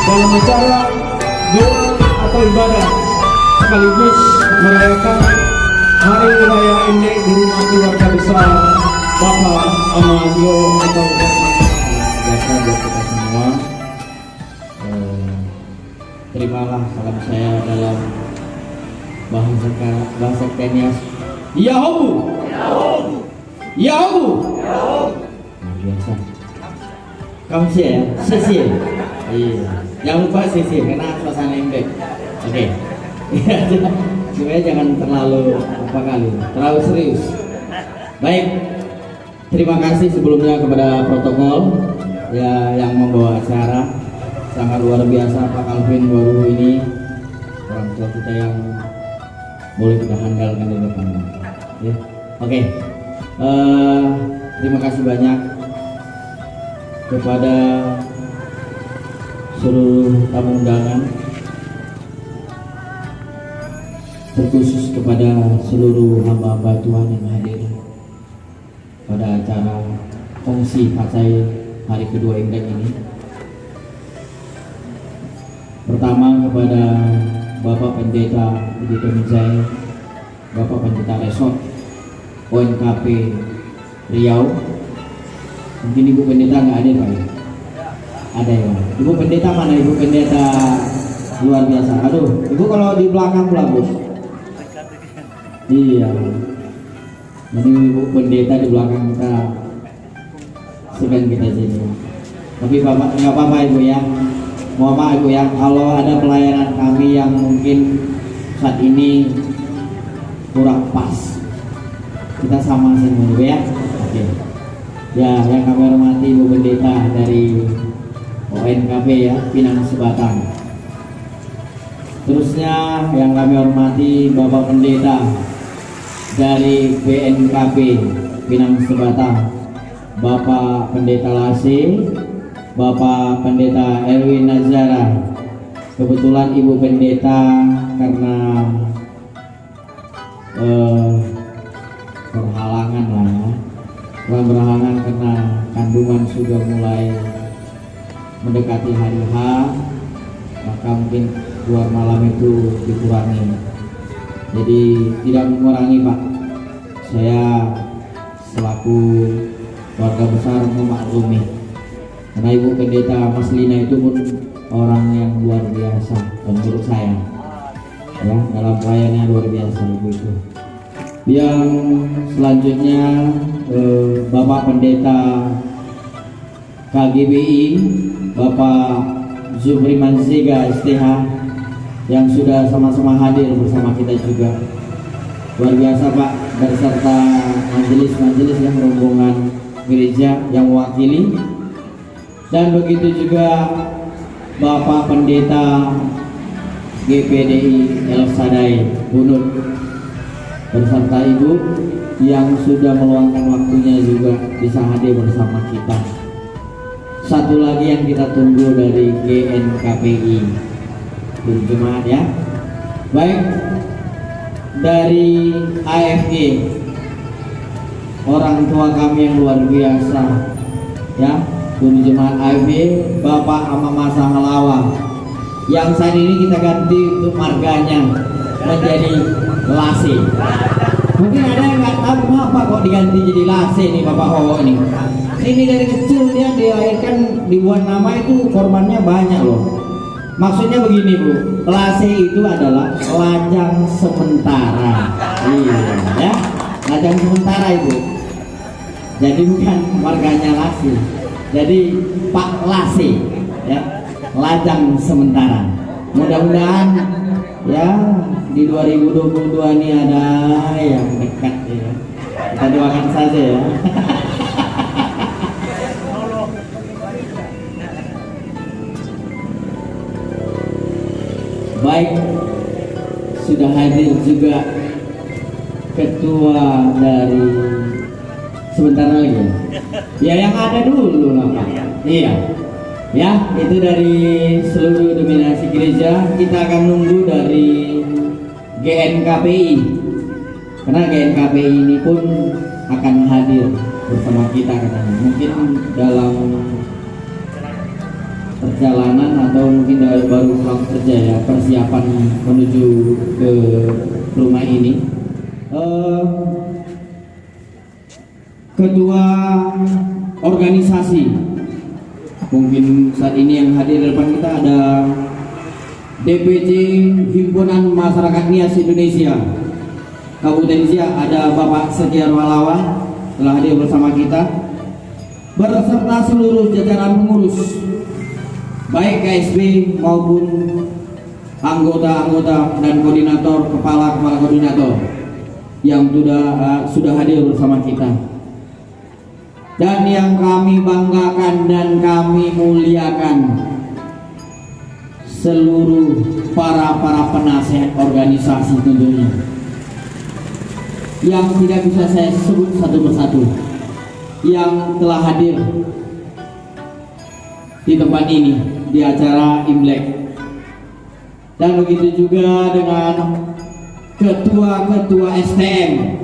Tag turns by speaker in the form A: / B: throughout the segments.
A: dalam acara doa atau ibadah sekaligus merayakan Hari Raya Imlek di rumah keluarga besar Bapak Amalio atau biasa buat kita semua. Terimalah salam saya dalam bahasa Kenya. Yahobu, Yahobu. Nah, biasa. Kamu sih ya, sesi. Iya. Jangan lupa sesi karena suasana Imlek. Oke. Sebenarnya jangan terlalu terlalu serius. Baik. Terima kasih sebelumnya kepada protokol ya yang membawa acara. Sangat luar biasa Pak Calvin baru ini, orang tua kita yang boleh kita handalkan di depan. Ya. Oke. Terima kasih banyak kepada seluruh tamu undangan, terkhusus kepada seluruh hamba-hamba Tuhan yang hadir pada acara kongsi Pasai hari kedua Imlek ini. Pertama kepada Bapak Pendeta Budi Temizai, Bapak Pendeta Resort ONKP Riau. Mungkin Ibu Pendeta nggak hadir Pak ya? Ada ya. Ibu Pendeta mana? Ibu Pendeta luar biasa. Aduh, Ibu kalau di belakang pula Bu. Iya. Ini Ibu Pendeta di belakang kita, sedang kita sini. Tapi Bapak nggak apa-apa Ibu ya. Mohon maaf Ibu ya, kalau ada pelayanan kami yang mungkin saat ini kurang pas, kita sama semua ya. Oke. Ya, yang kami hormati Ibu Pendeta dari ONKP ya, Pinang Sebatang. Terusnya yang kami hormati Bapak Pendeta dari BNKP Pinang Sebatang, Bapak Pendeta Lase, Bapak Pendeta Erwin Nazara. Kebetulan Ibu Pendeta karena berhalangan lah ya, berhalangan karena kandungan sudah mulai mendekati hari H, maka mungkin keluar malam itu dikurangi. Jadi tidak mengurangi Pak, saya selaku keluarga besar memaklumi. Karena Ibu Pendeta Mas Lina itu pun orang yang luar biasa menurut saya ya, dalam pelayanannya luar biasa Ibu itu. Yang selanjutnya Bapak Pendeta KGBI Bapak Zubri Manziga STH yang sudah sama-sama hadir bersama kita juga. Luar biasa Pak, berserta majelis-majelis yang rombongan gereja yang mewakili. Dan begitu juga Bapak Pendeta GPDI El Sadai Bunut berserta Ibu yang sudah meluangkan waktunya juga bisa hadir bersama kita. Satu lagi yang kita tunggu dari GNKPI berjemaat ya. Baik, dari AFG orang tua kami yang luar biasa ya, berjemaat AFG Bapak Amamasa Halawa yang saat ini kita ganti untuk marganya menjadi Lase. Mungkin ada yang nggak tahu kenapa kok diganti jadi Lase nih Bapak Howo ini. Ini dari kecil dia dilahirkan dibuat nama itu korbannya banyak loh. Maksudnya begini Bu, Lase itu adalah lajang sementara. Iya ya, lajang sementara itu. Jadi bukan marganya Lase. Jadi Pak Lase ya, lajang sementara. Mudah-mudahan ya di 2022 ini ada yang dekat ya. Kita doakan saja ya. Baik, sudah hadir juga ketua dari sebentar lagi ya yang ada dulu lah Pak. Iya ya, itu dari seluruh dominasi gereja. Kita akan nunggu dari GNKPI karena GNKPI ini pun akan hadir bersama kita katanya. Mungkin dalam perjalanan atau mungkin baru pulang kerja ya, persiapan menuju ke rumah ini. Ketua organisasi mungkin saat ini yang hadir di depan kita ada DPC Himpunan Masyarakat Nias Indonesia Kabupaten Siak, ada Bapak Setia Walawan telah hadir bersama kita berserta seluruh jajaran pengurus baik KSB maupun anggota-anggota dan koordinator, kepala koordinator yang sudah hadir bersama kita. Dan yang kami banggakan dan kami muliakan seluruh para penasehat organisasi tentunya, yang tidak bisa saya sebut satu persatu, yang telah hadir di tempat ini di acara Imlek. Dan begitu juga dengan ketua-ketua STM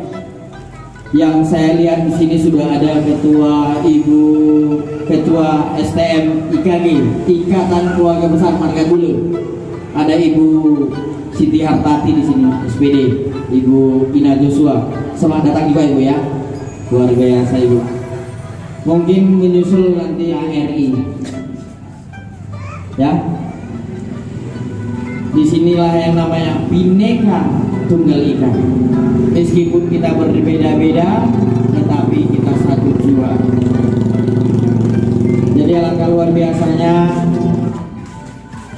A: yang saya lihat di sini sudah ada ketua STM IKG, Ikatan Keluarga Besar Marga Gulu. Ada Ibu Siti Hartati di sini, SPD, Ibu Ina Joshua. Selamat datang juga Ibu ya, luar biasa Ibu. Mungkin menyusul nanti ARI, ya. Disinilah yang namanya Bhinneka Tunggal Ika. Meskipun kita berbeda-beda, tetapi kita satu jiwa. Jadi alangkah luar biasanya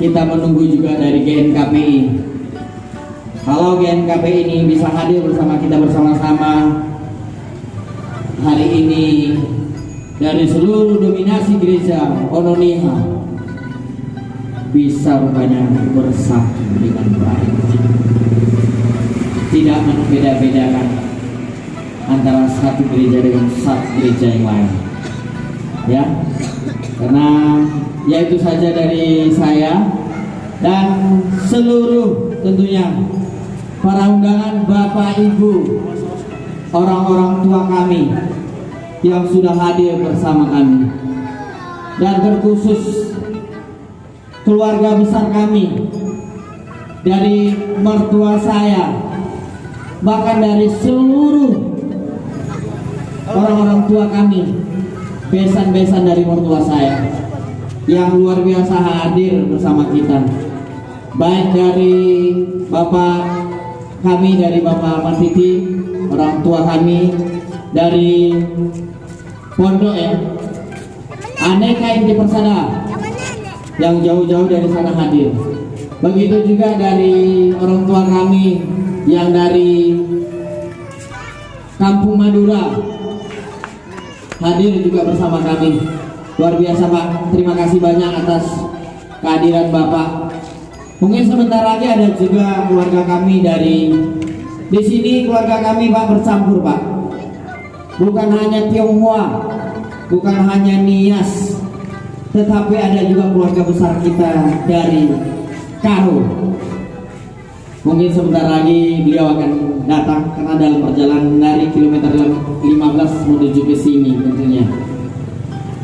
A: kita menunggu juga dari GNKPI. Kalau GNKPI ini bisa hadir bersama kita bersama-sama hari ini dari seluruh dominasi gereja Ononiha, bisa rupanya bersatu dengan baik, tidak membeda-bedakan antara satu gereja dengan satu gereja yang lain, ya. Karena ya itu saja dari saya dan seluruh tentunya para undangan Bapak Ibu, orang-orang tua kami yang sudah hadir bersama kami, dan terkhusus keluarga besar kami, dari mertua saya, bahkan dari seluruh orang-orang tua kami, besan-besan dari mertua saya yang luar biasa hadir bersama kita, baik dari Bapak kami, dari Bapak Martiti, orang tua kami dari pondok ya, Aneka Inti Persada yang jauh-jauh dari sana hadir. Begitu juga dari orang tua kami yang dari Kampung Madura hadir juga bersama kami. Luar biasa Pak, terima kasih banyak atas kehadiran Bapak. Mungkin sebentar lagi ada juga keluarga kami dari di sini. Keluarga kami Pak bercampur Pak, bukan hanya Tionghoa, bukan hanya Nias, tetapi ada juga keluarga besar kita dari Karo. Mungkin sebentar lagi beliau akan datang karena dalam perjalanan dari kilometer 15 menuju ke sini tentunya.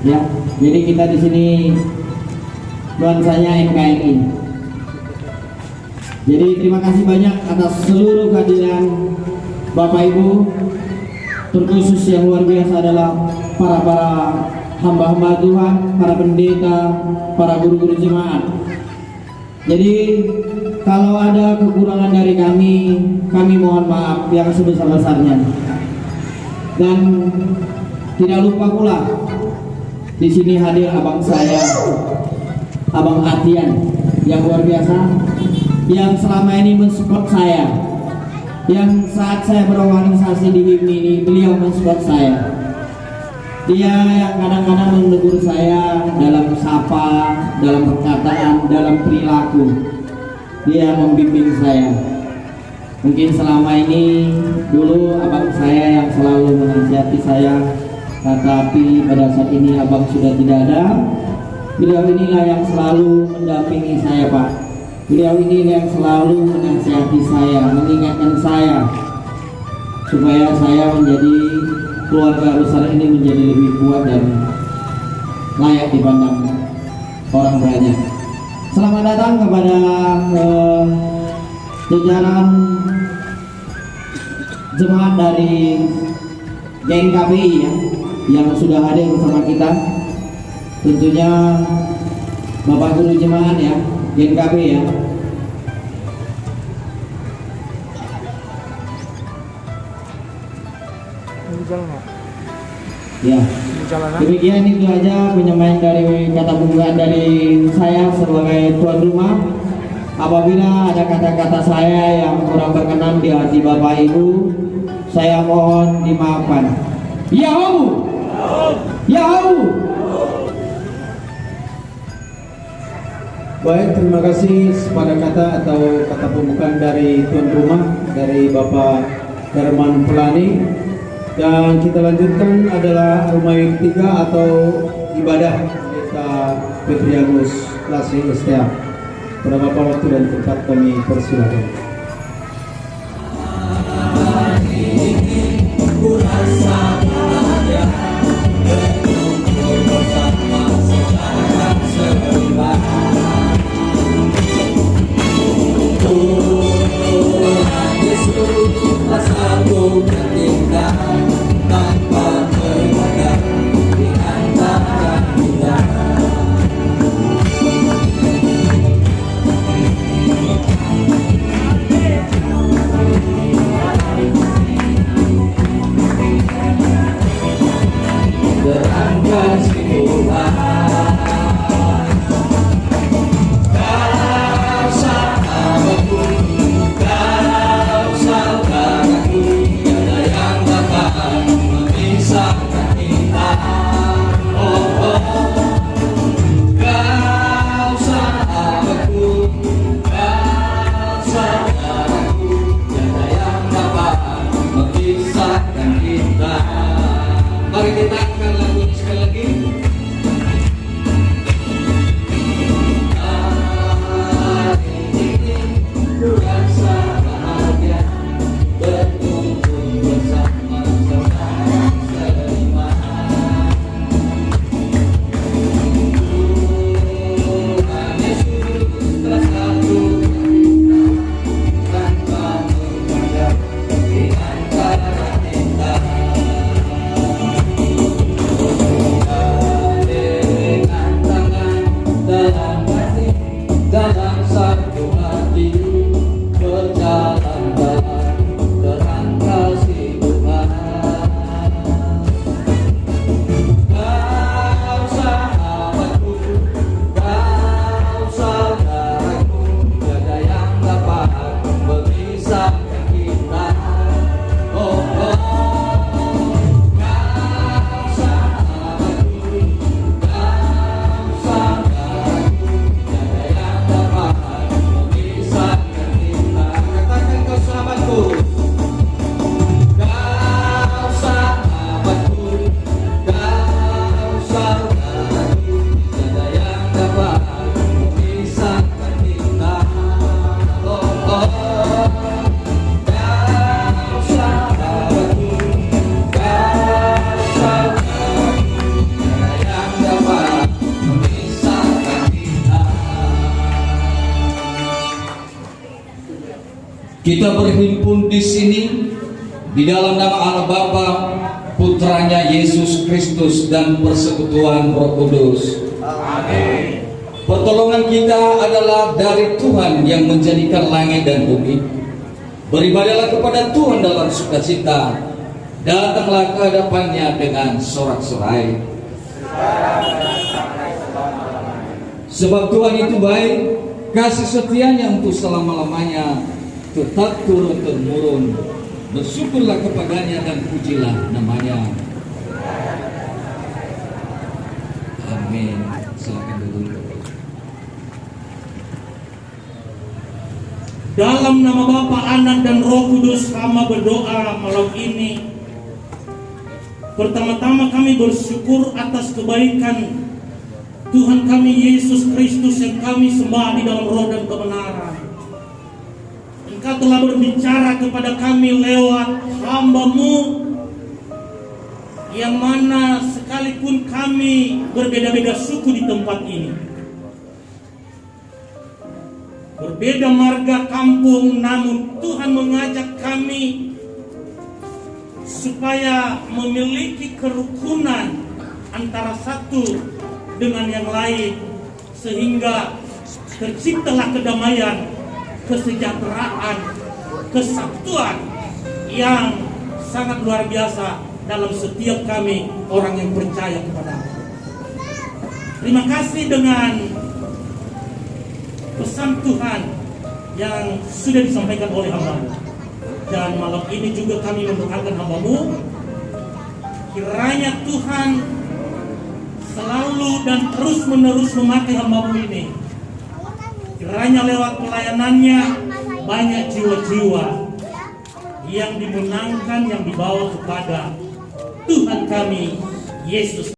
A: Ya, jadi kita di sini nuansanya NKRI. Jadi terima kasih banyak atas seluruh kehadiran Bapak Ibu, terkhusus yang luar biasa adalah para hamba-hamba Tuhan, para pendeta, para guru-guru jemaat. Jadi kalau ada kekurangan dari kami mohon maaf yang sebesar-besarnya. Dan tidak lupa pula di sini hadir abang saya, Abang Atian, yang luar biasa, yang selama ini mensupport saya, yang saat saya berorganisasi di HIM ini beliau mensupport saya. Dia yang kadang-kadang menegur saya dalam sapa, dalam perkataan, dalam perilaku. Dia membimbing saya. Mungkin selama ini dulu abang saya yang selalu menasihati saya, tetapi pada saat ini abang sudah tidak ada. Beliau inilah yang selalu mendampingi saya Pak. Beliau ini yang selalu menasihati saya, mengingatkan saya supaya saya menjadi keluarga besar ini menjadi lebih kuat dan layak dipandang orang banyak. Selamat datang kepada jajaran jemaat dari GNKPI ya, yang sudah hadir bersama kita. Tentunya Bapak Guru Jemaat ya, GNKPI ya. Ya, demikian itu aja penyampaian dari kata pembukaan dari saya sebagai tuan rumah. Apabila ada kata-kata saya yang kurang berkenan di hati Bapak Ibu, saya mohon dimaafkan. Yahoo! Yahoo!
B: Baik, terima kasih pada kata atau kata pembukaan dari tuan rumah, dari Bapak Herman Pelani. Dan kita lanjutkan adalah rumah yang ketiga atau ibadah Pendeta Petrianus Lasi STA. Pada Bapak waktu dan tempat kami persilakan.
C: Mari kita akan lagu sekali lagi. Hari ini ku rasa bahagia berkumpul bersama saudara seiman. Tuhan Yesus telah satu tanpa memandang di antara kita. Dalam satu hati berjalan dalam terang kasih Tuhan. Kau sahabatku, kau saudaraku, tiada yang dapat memisahkan kita. Oh, oh. Kau sahabatku, kau saudaraku, tiada yang dapat memisahkan kita. Katakan kau sahabatku. Kau sahabatku, kau saudaraku, tiada yang dapat memisahkan kita. Oh, oh. Kau sahabatku, kau saudaraku, tiada yang dapat memisahkan kita. Kita berhimpun di sini di dalam nama Allah Bapa, Putranya Yesus Kristus dan persekutuan Roh Kudus. Amin. Pertolongan kita adalah dari Tuhan yang menjadikan langit dan bumi. Beribadahlah kepada Tuhan dalam sukacita. Datanglah ke hadapannya dengan sorak-sorai. Sebab Tuhan itu baik, kasih setianya untuk selama-lamanya tetap turun-temurun. Bersyukurlah kepadanya dan pujilah namanya. Amin. Silakan dulu.
D: Dalam nama Bapa, Anak dan Roh Kudus, hamba berdoa malam ini. Pertama-tama kami bersyukur atas kebaikan Tuhan kami Yesus Kristus yang kami sembah di dalam roh dan kebenaran. Engkau telah berbicara kepada kami lewat hamba-Mu, yang mana sekalipun kami berbeda-beda suku di tempat ini, berbeda marga kampung, namun Tuhan mengajak kami supaya memiliki kerukunan antara satu dengan yang lain, sehingga terciptalah kedamaian, kesejahteraan, kesatuan yang sangat luar biasa dalam setiap kami orang yang percaya kepada Allah. Terima kasih dengan pesan Tuhan yang sudah disampaikan oleh hamba-Mu. Dan malam ini juga kami mendoakan hamba-Mu, kiranya Tuhan selalu dan terus menerus memakai hamba-Mu ini. Kiranya lewat pelayanannya banyak jiwa-jiwa yang dimenangkan, yang dibawa kepada Tuhan kami Yesus.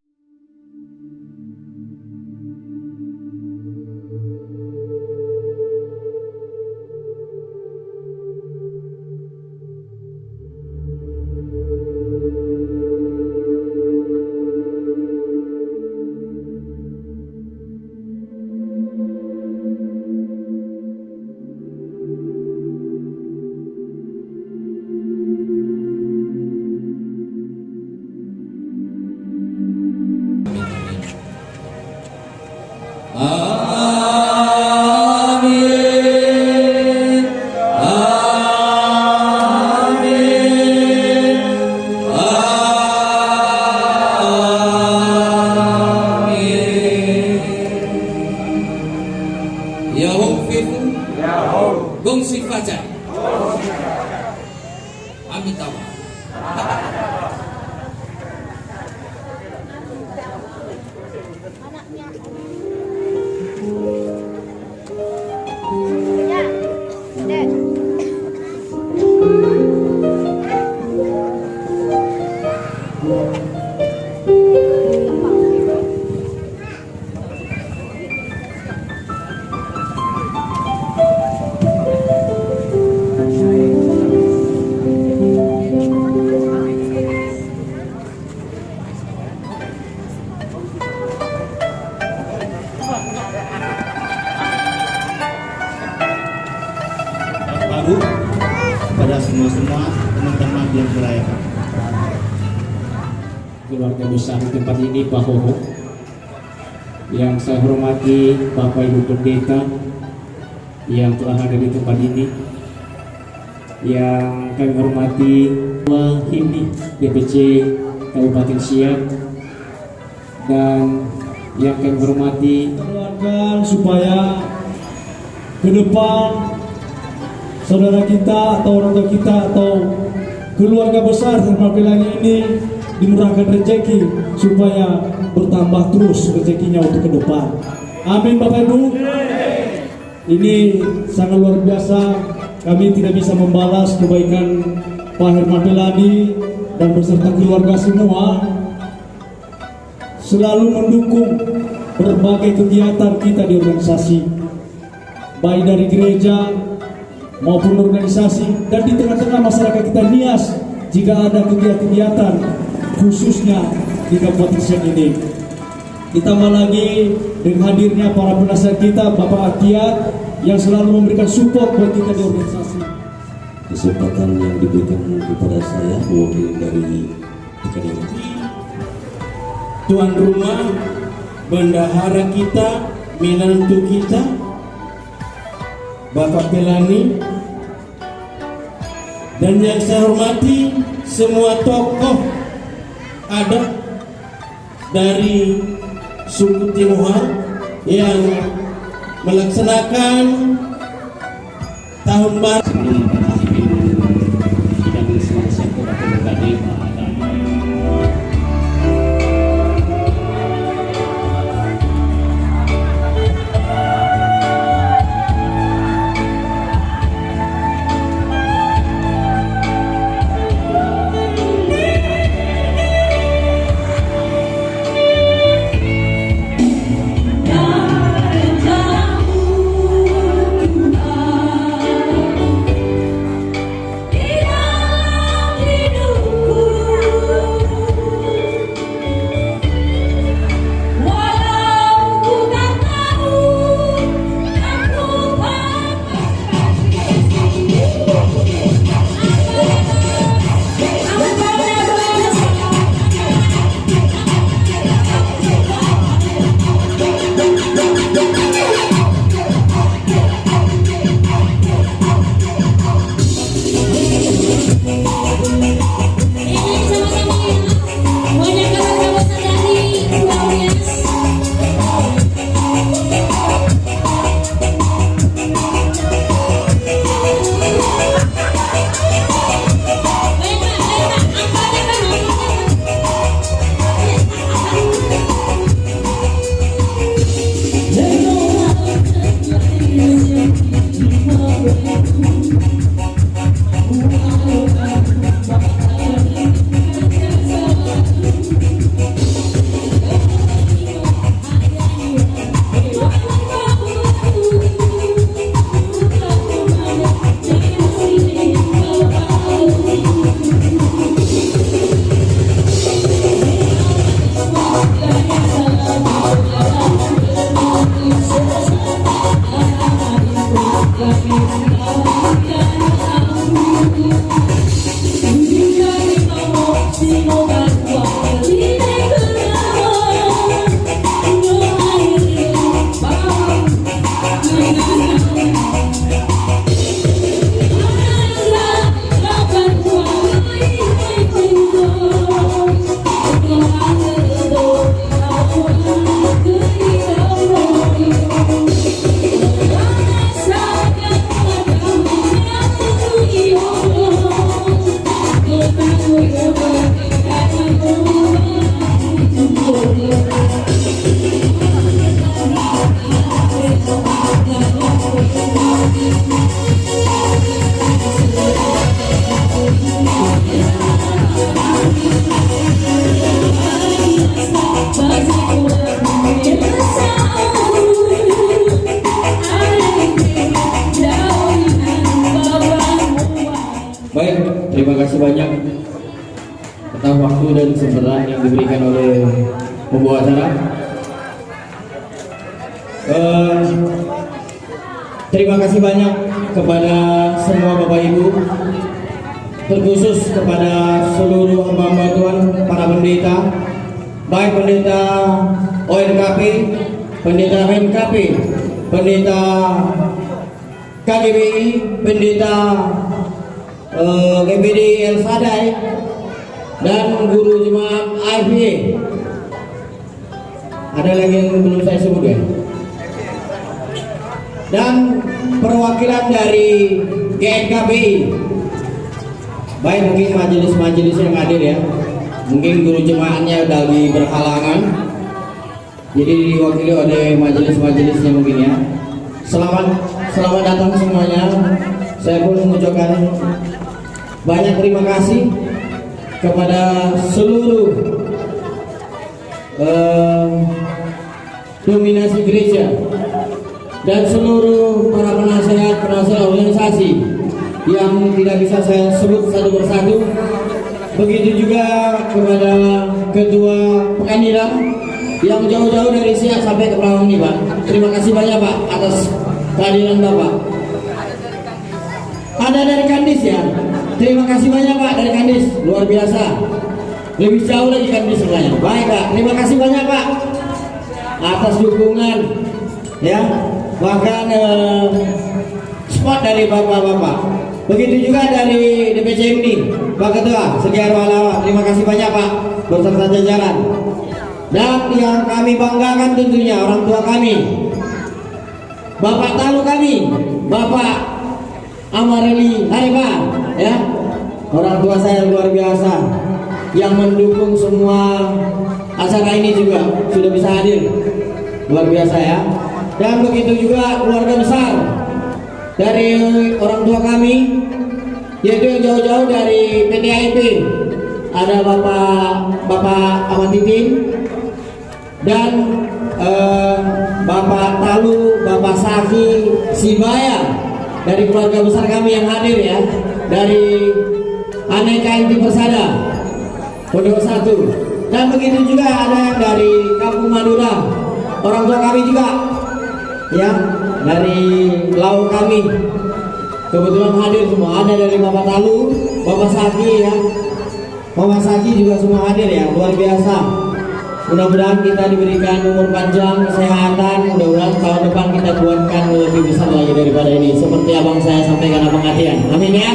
C: Amin. Amin. Amin. Yahofifu. Gong sifaja. Amin tawa.
E: Baru pada semua teman-teman yang merayakan.
F: Keluarga besar di tempat ini, Pak Hoho, yang saya hormati Bapak Ibu Pendeta yang telah hadir di tempat ini, yang kami hormati Ketua HIMNI DPC Kabupaten Siak, dan yang kami hormati
B: Doakan supaya ke depan saudara kita atau orang tua kita atau keluarga besar Herman Pelangi ini dimurahkan rezeki supaya bertambah terus rezekinya untuk ke depan. Amin Bapak Ibu. Ini sangat luar biasa. Kami tidak bisa membalas kebaikan Pak Herman Pelani dan beserta keluarga semua selalu mendukung berbagai kegiatan kita di organisasi, baik dari gereja maupun organisasi, dan di tengah-tengah masyarakat kita Nias jika ada kegiatan-kegiatan khususnya di Kabupaten Siak ini. Ditambah lagi dengan hadirnya para penasihat kita, Bapak Akia, yang selalu memberikan support buat kita di organisasi.
G: Kesempatan yang diberikan kepada saya mewakili dari PKDI.
B: Tuan rumah, bendahara kita, menantu kita, Bapak Pelani, dan yang saya hormati semua tokoh adat dari suku Tionghoa yang melaksanakan tahun baru.
A: Baik, terima kasih banyak atas waktu dan kesempatan yang diberikan oleh pembawa acara. Terima kasih banyak kepada semua Bapak Ibu, terkhusus kepada seluruh hamba Tuhan, para pendeta, baik pendeta ONKP, pendeta MKP, pendeta KGBI, pendeta GBD El Sadai, dan guru jemaat AFB. Ada lagi yang belum saya sebut ya. Dan perwakilan dari GNKBI, baik mungkin majelis-majelis yang hadir ya, mungkin guru jemaatnya lagi berhalangan, jadi diwakili oleh majelis-majelisnya mungkin ya. Selamat datang semuanya. Saya pun mengucapkan banyak terima kasih kepada seluruh dominasi gereja dan seluruh para penasehat organisasi yang tidak bisa saya sebut satu persatu. Begitu juga kepada ketua Pekanira yang jauh-jauh dari Siak sampai ke Perawang ini, Pak. Terima kasih banyak Pak atas kehadiran Bapak. Ada dari Kandis ya. Terima kasih banyak Pak dari Kandis, luar biasa. Lebih jauh lagi Kandis sebenarnya. Baik Pak, terima kasih banyak Pak atas dukungan ya. Bahkan spot dari bapak-bapak. Begitu juga dari DPC ini, Pak Ketua Segi Arwalawa. Terima kasih banyak Pak beserta jajaran. Dan yang kami banggakan tentunya orang tua kami, Bapak Talu kami, Bapak Amareli Haifa ya, orang tua saya luar biasa yang mendukung semua acara ini juga sudah bisa hadir, luar biasa ya. Dan begitu juga keluarga besar dari orang tua kami, yaitu yang jauh-jauh dari PTIP, ada Bapak Ahmad Titin dan Bapak Talu, Bapak Saki Sibaya, dari keluarga besar kami yang hadir ya, dari Aneka Inti Persada Pondok 1. Dan begitu juga ada yang dari Kampung Madura, orang tua kami juga ya, dari Lau kami kebetulan hadir semua. Ada dari Bapak Talu, Bapak Saki ya, Bapak Saki juga semua hadir ya, luar biasa. Mudah-mudahan kita diberikan umur panjang, kesehatan. Mudah-mudahan tahun depan kita buatkan lebih besar lagi daripada ini, seperti abang saya sampaikan, Abang Atian. Amin ya.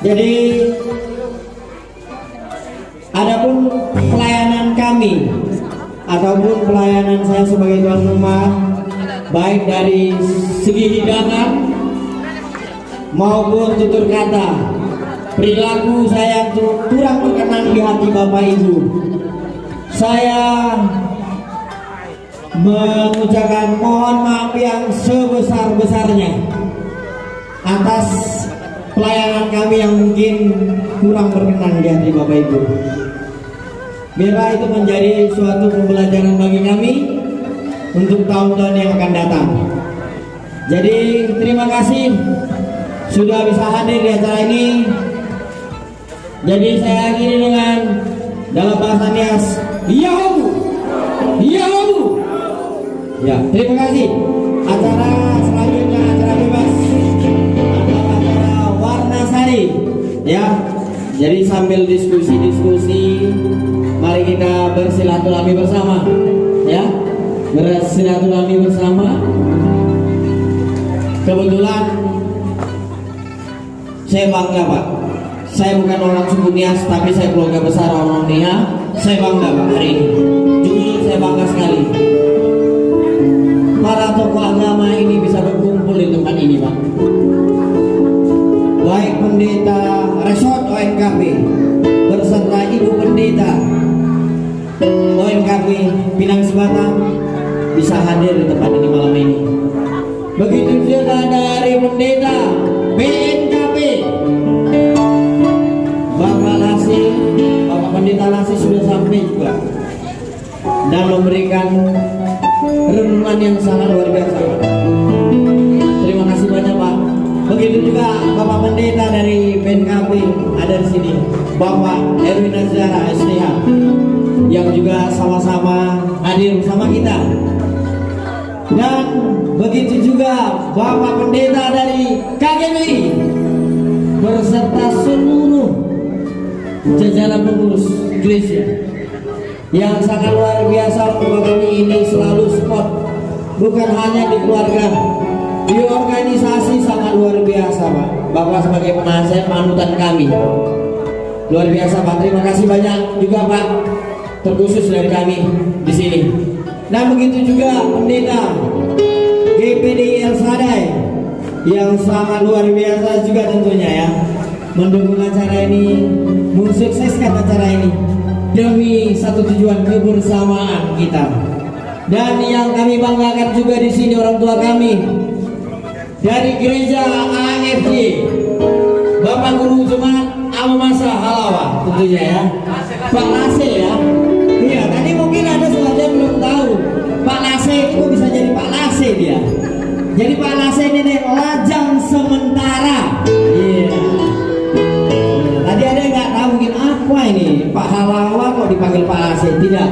A: Jadi adapun pelayanan kami ataupun pelayanan saya sebagai tuan rumah, baik dari segi hidangan maupun tutur kata, perilaku saya kurang berkenan di hati Bapak Ibu, saya mengucapkan mohon maaf yang sebesar-besarnya atas pelayanan kami yang mungkin kurang berkenan di hati Bapak Ibu. Biarlah itu menjadi suatu pembelajaran bagi kami untuk tahun-tahun yang akan datang. Jadi terima kasih sudah bisa hadir di acara ini. Jadi saya akhiri dengan dalam bahasa Nias, Yahu, Yahu. Ya, terima kasih. Acara selanjutnya acara bebas. sambil diskusi-diskusi, mari kita bersilaturahmi bersama, ya, bersilaturahmi bersama. Kebetulan saya bangga Pak, saya bukan orang suku Nias, tapi saya keluarga besar orang Nia. Saya bangga Pak hari ini, jujur saya bangga sekali. Para tokoh agama ini bisa berkumpul di tempat ini Pak. Baik pendeta resort ONKP berserta ibu pendeta ONKP Pinang Sebatang bisa hadir di tempat ini malam ini. Begitu juga dari pendeta BNKP Bapak Lasi, Bapak Pendeta Lasi sudah sampai juga dan memberikan renungan yang sangat luar biasa. Terima kasih banyak Pak. Begitu juga Bapak Pendeta dari BNKP ada di sini, Bapak Erwin Azhara STH, yang juga sama-sama hadir bersama kita. Dan begitu juga Bapak Pendeta dari KGBI beserta seluruh jajaran pengurus gereja yang sangat luar biasa. Bapak kami ini selalu support, bukan hanya di keluarga, di organisasi sangat luar biasa Pak. Bapak sebagai penasihat panutan kami luar biasa Pak. Terima kasih banyak juga Pak, terkhusus dari kami di sini. Nah begitu juga pendeta GPD El Sadai yang sangat luar biasa juga tentunya ya, mendukung acara ini, mensukseskan acara ini demi satu tujuan kebersamaan kita. Dan yang kami banggakan juga di sini orang tua kami dari gereja AFJ, Bapak Guru Jemaat Amamasa Halawa tentunya ya, Pak Lase ya. Iya, tadi mungkin ada sesuatu yang belum tahu. Pak Lase itu kok bisa jadi Pak Lase dia? Jadi Pak Lase ini lajang sementara. Iya. Tadi ada yang nggak tahu mungkin apa ini Pak Halawa kok dipanggil Pak Lase? Tidak.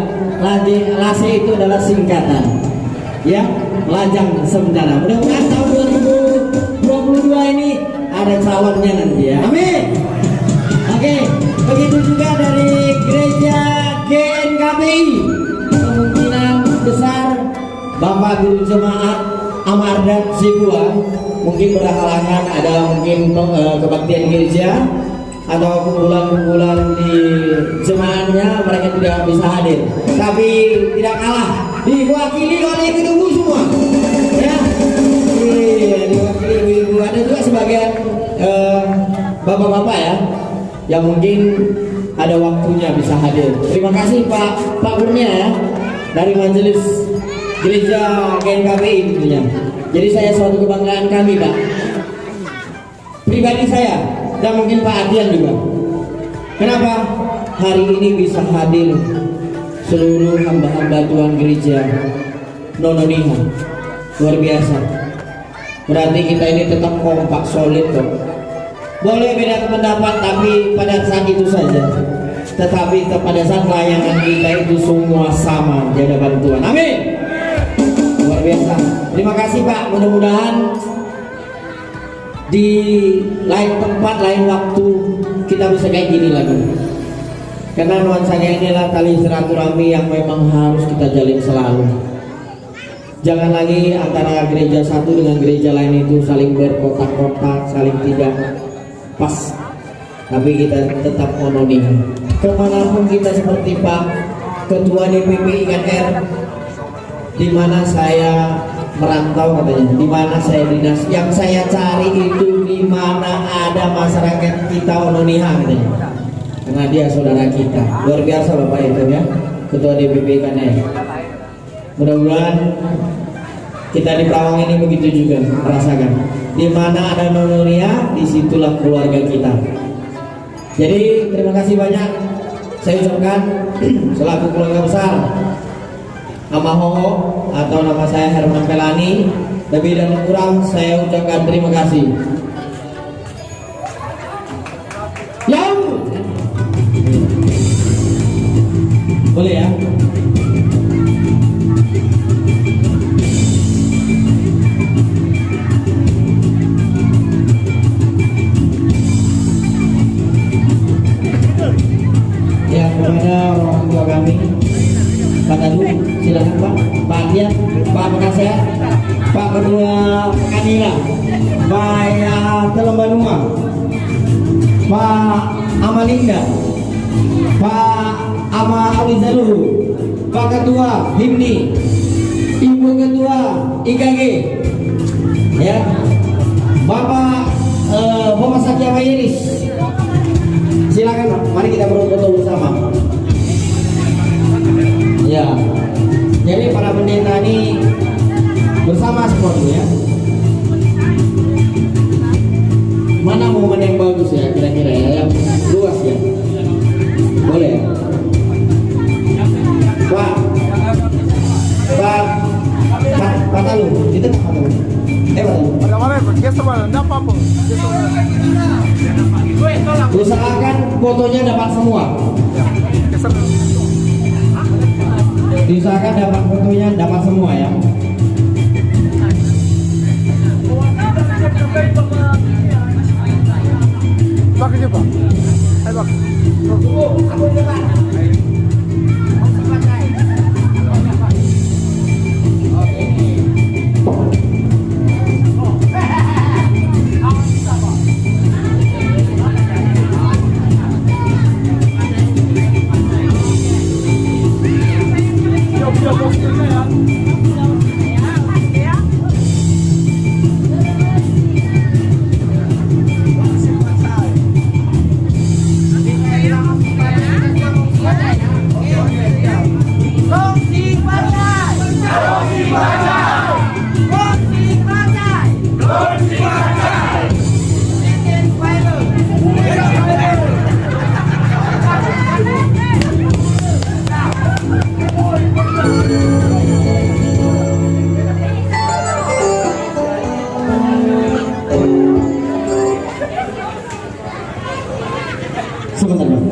A: Lase itu adalah singkatan. Ya, lajang sementara. Mudah-mudahan tahun 2022 ini ada calonnya nanti ya. Amin. Oke, begitu juga dari gereja GNKPI, kemungkinan besar Bapak Guru Jemaat Amardat Sibua mungkin berhalangan, ada mungkin kebaktian gereja atau kumpulan-kumpulan di jemaatnya, mereka tidak bisa hadir. Tapi tidak kalah, diwakili oleh ibu-ibu semua. Ya, iya, diwakili ibu-ibu. Ada juga sebagian bapak-bapak ya, yang mungkin ada waktunya bisa hadir. Terima kasih Pak Kurnia ya, dari Majelis Gereja GNKPI tentunya. Jadi saya suatu kebanggaan kami Pak, pribadi saya dan mungkin Pak Adian juga. Kenapa hari ini bisa hadir seluruh hamba-hamba Tuhan gereja Nononiha? Luar biasa. Berarti kita ini tetap kompak solid kok. Boleh beda pendapat tapi pada saat itu saja. Tetapi pada saat layangan kita itu semua sama di hadapan Tuhan. Amin. Luar biasa. Terima kasih Pak. Mudah-mudahan di lain tempat, lain waktu kita bisa kayak gini lagi. Karena nuansanya inilah tali silaturahmi yang memang harus kita jalin selalu. Jangan lagi antara gereja satu dengan gereja lain itu saling berkotak-kotak, saling tidak pas. Tapi kita tetap mononim. Kemanapun kita seperti Pak Ketua DPP IKR, di mana saya merantau katanya, di mana saya dinas, yang saya cari itu di mana ada masyarakat kita Ononiha katanya, karena dia saudara kita. Luar biasa Bapak itu ya, Ketua DPP IKR. Mudah-mudahan kita di Perawang ini begitu juga merasakan, di mana ada Ononiha, disitulah keluarga kita. Jadi terima kasih banyak saya ucapkan selaku keluarga besar Amahoho atau nama saya Herman Pelani, lebih dan kurang saya ucapkan terima kasih. Yang boleh ya. Kanila, Pak Telembanua, Pak Amalinda, Pak Ama Alizaluru, Pak Ketua Himni, Ibu Ketua IKG, ya, Bapak Sakia Mayeris. Silakan, mari kita berfoto bersama. Ya, jadi para pendeta ini bersama semua dulu ya. Mana momen yang bagus ya kira-kira ya, yang luas ya. Boleh ya? Pak Talu, itu Pak Talu. Pak Talu. Usahakan fotonya dapat semua. Diusahakan dapat fotonya dapat semua ya. Sebentar Bang.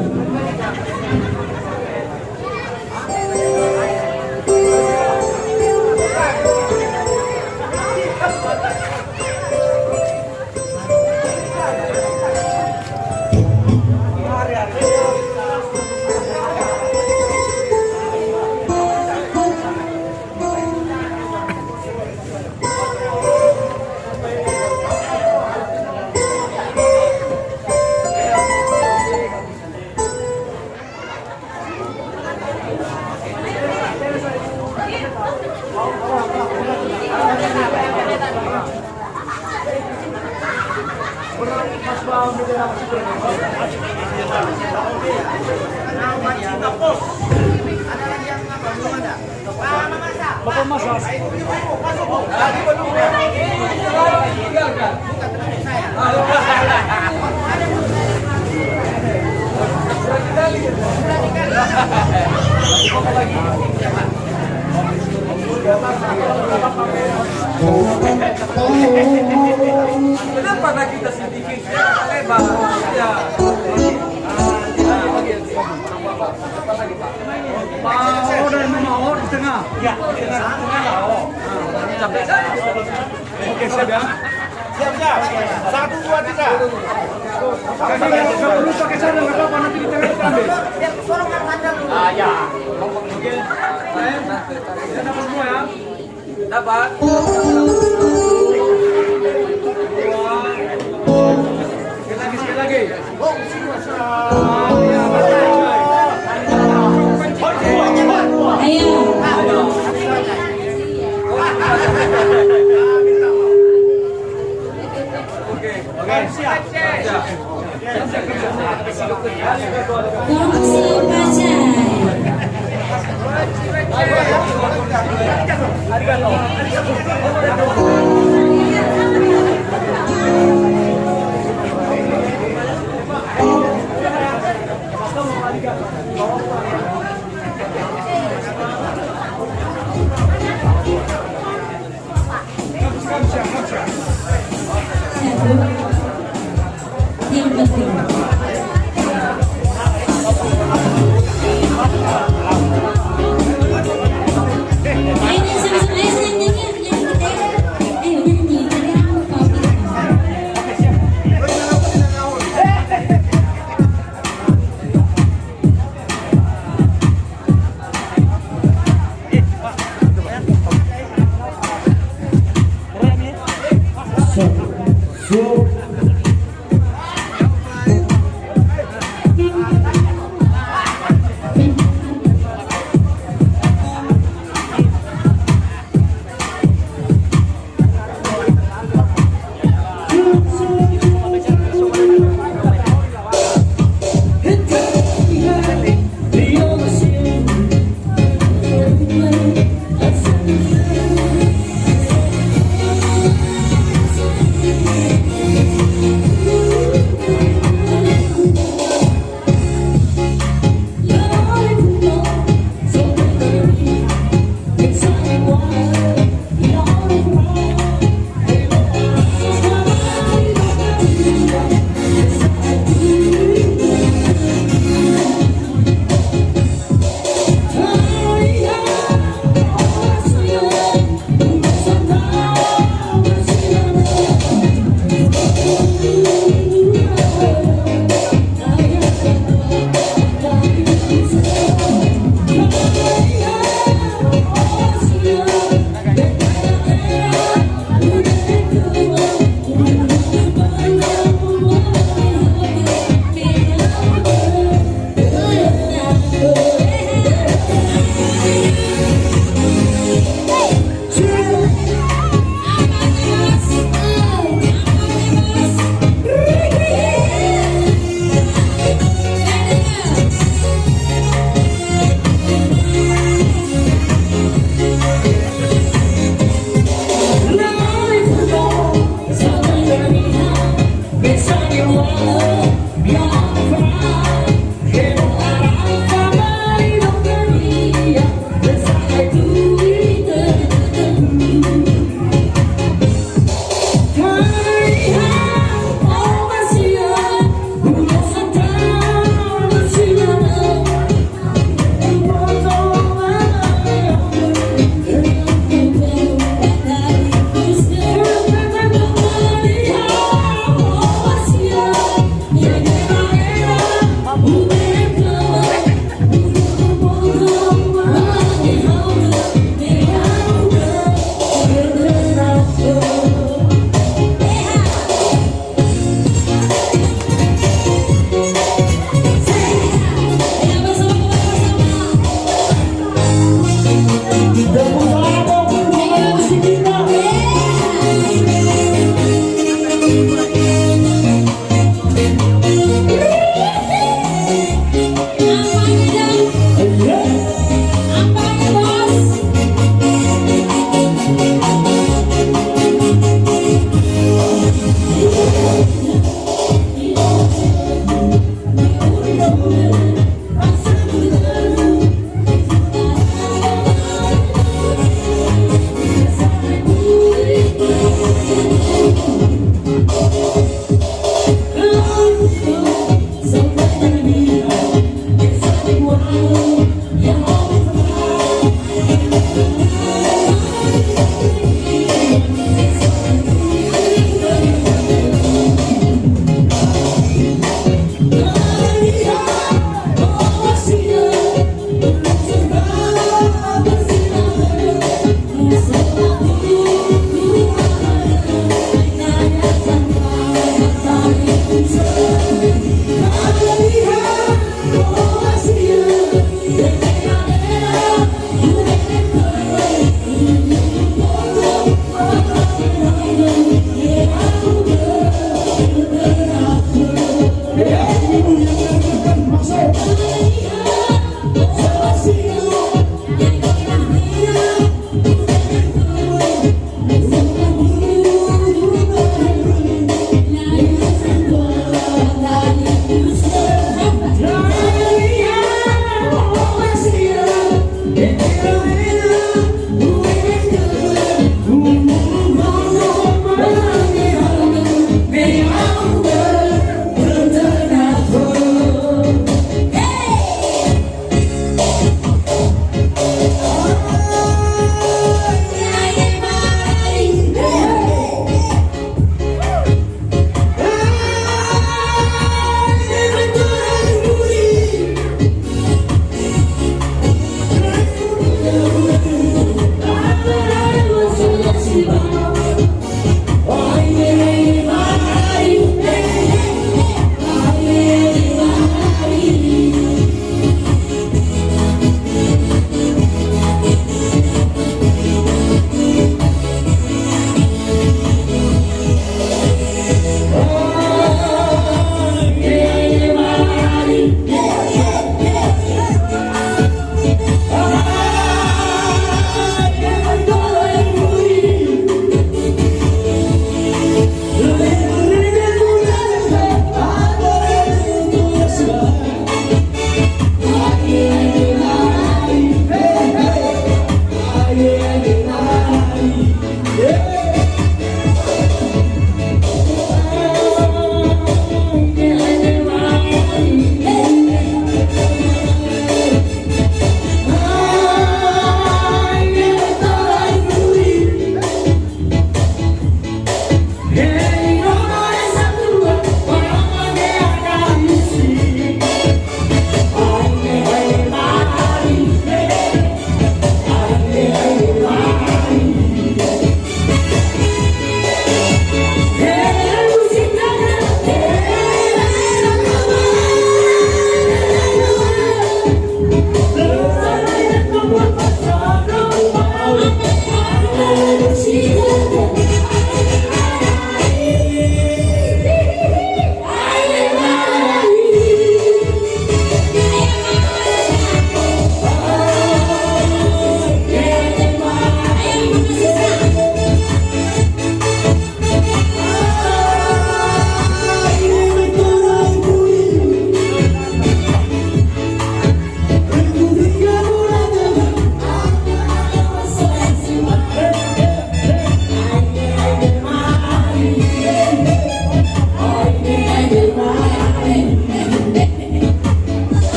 H: Kenapa kita sedikit lebar? Ya. Mau dan mau di tengah. Ya, di tengah lah. Oh. Sampai sana. Oke, siap ya. Siap. 1, 2, 3. Kalau lu pakai sandal enggak apa-apa, nanti di tengah kita ambil. Biar sorongan sandal dulu. Ah, ya. Oke. Kita dapat semua ya. Dapat. Sekali lagi. Oh, ya,
I: Ayo.
H: Oke, siap.
I: Yang penting.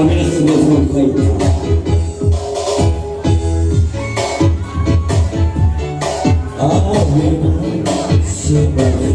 G: kami sudah sampai. Amin sebagai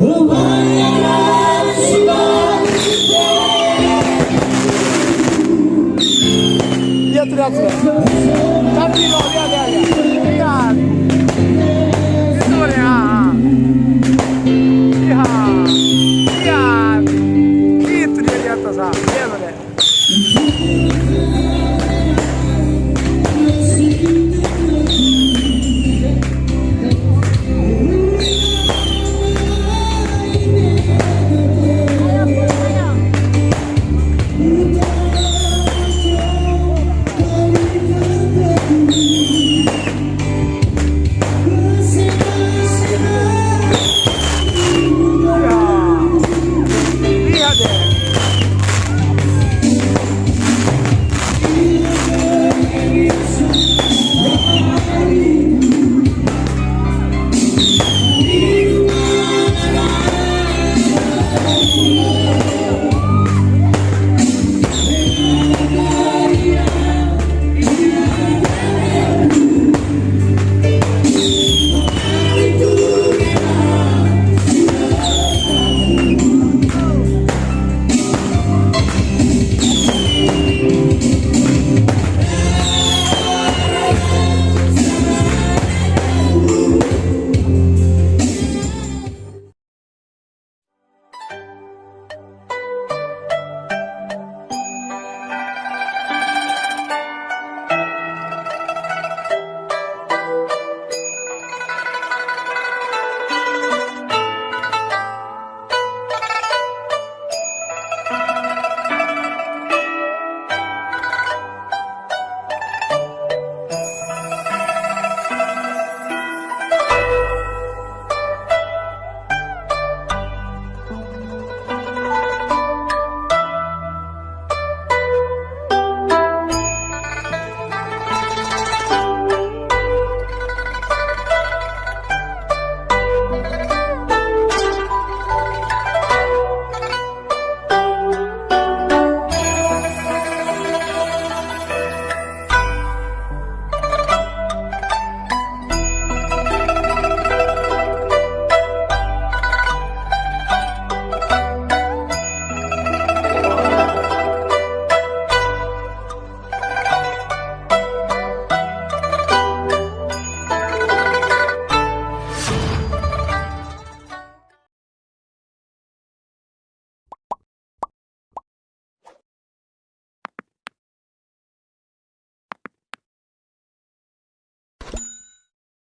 G: Oh,
H: やつで。チャンピロン、lihat. Itu dia. Lihat. Itu dia di atas. Lihat deh. Lihat deh.